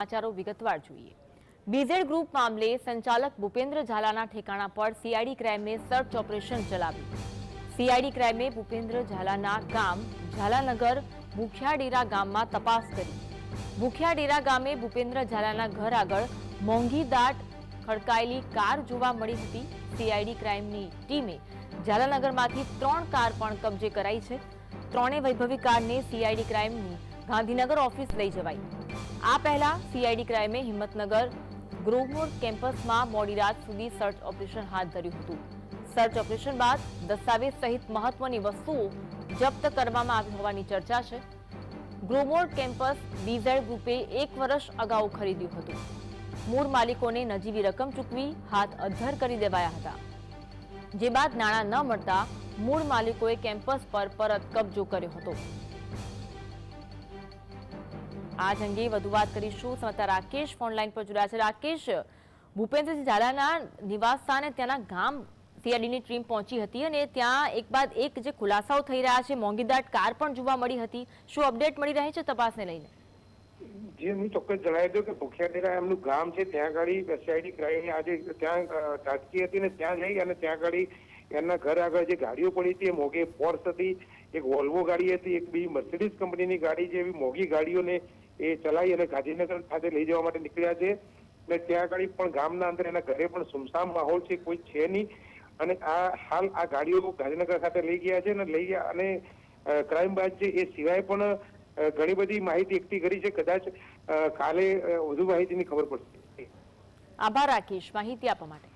સમાચારો વિગતવાર જોઈએ। બીઝેડ ગ્રુપ મામલે સંચાલક ભૂપેન્દ્ર ઝાલાના ઠેકાણા પર સીઆઈડી ક્રાઇમે સર્ચ ઓપરેશન ચલાવ્યું। સીઆઈડી ક્રાઇમે ભૂપેન્દ્ર ઝાલાના ગામ ઝાલાનગર ભૂખિયાડેરા ગામમાં તપાસ કરી। ભૂખિયાડેરા ગામે ભૂપેન્દ્ર ઝાલાના ઘર આગળ મોંઘી દાટ ખડકાયેલી કાર જોવા મળી હતી। સીઆઈડી ક્રાઇમની ટીમે ઝાલાનગરમાંથી 3 કાર પણ કબજે કરાઈ છે। ત્રણેય વૈભવી કારને સીઆઈડી ક્રાઇમની ગાંધીનગર ઓફિસ લઈ જવાઈ। આ પહેલા સીઆઈડી ક્રાઇમે હિંમતનગર ગ્રોવમોર કેમ્પસમાં મોડી રાત સુધી સર્ચ ઓપરેશન હાથ ધર્યું હતું। સર્ચ ઓપરેશન બાદ દસ્તાવેજ સહિત મહત્વની વસ્તુઓ જપ્ત કરવામાં આવી હોવાની ચર્ચા છે। ગ્રોવમોર કેમ્પસ બીઝેડ ગ્રુપે 1 વર્ષ અગાઉ ખરીદ્યું હતું। મૂળ માલિકોને નજીવી રકમ ચૂકવી હાથ અદ્ધર કરી દેવાયા હતા, જે બાદ નાણાં ન મળતા મૂળ માલિકોએ કેમ્પસ પર પરત કબજો કર્યો હતો। आज अंगे વધુ વાત કરીશું। સમાચાર રાકેશ ફોનલાઈન પર જોડાયા છે। રાકેશ, ભૂપેન્દ્રસિંહ ઝાલાના નિવાસ સ્થાને ત્યાંના ગામ સીઆઈડીની ટીમ પહોંચી હતી અને ત્યાં એક બાદ એક જે ખુલાસાઓ થઈ રહ્યા છે, મોંઘીદાટ કાર પણ જોવા મળી હતી, શું અપડેટ મળી રહી છે તપાસને લઈને? જે હું ચોક્કસ જણાવી દઉં કે ભૂખિયાડેરા એમનું ગામ છે, ત્યાં ગાડી સીઆઈડી ક્રાઇમ આજે ત્યાં તાટકી હતી ને ત્યાં જઈ અને ત્યાં ગાડી એમના ઘર આગળ જે ગાડીઓ પડી હતી એ મોંઘી ફોર્સ હતી, એક વોલ્વો ગાડી હતી, એક બીજી મર્સિડીઝ કંપનીની ગાડી છે। એવી મોંઘી ગાડીઓને એ ચલાવી અને ગાંધીનગર ખાતે લઈ જવા માટે નીકળ્યા છે અને ત્યાં આગળ પણ ગામના અંદર એના ઘરે પણ સુમસામ માહોલ છે, કોઈ છે નહીં અને હાલ આ ગાડીઓ ગાંધીનગર ખાતે લઈ ગયા છે અને લઈ ગયા અને ક્રાઇમ બ્રાન્ચ છે એ સિવાય પણ ઘણી બધી માહિતી એકઠી કરી છે। કદાચ કાલે વધુ માહિતીની ખબર પડશે। આભાર રાકેશ, માહિતી આપવા માટે।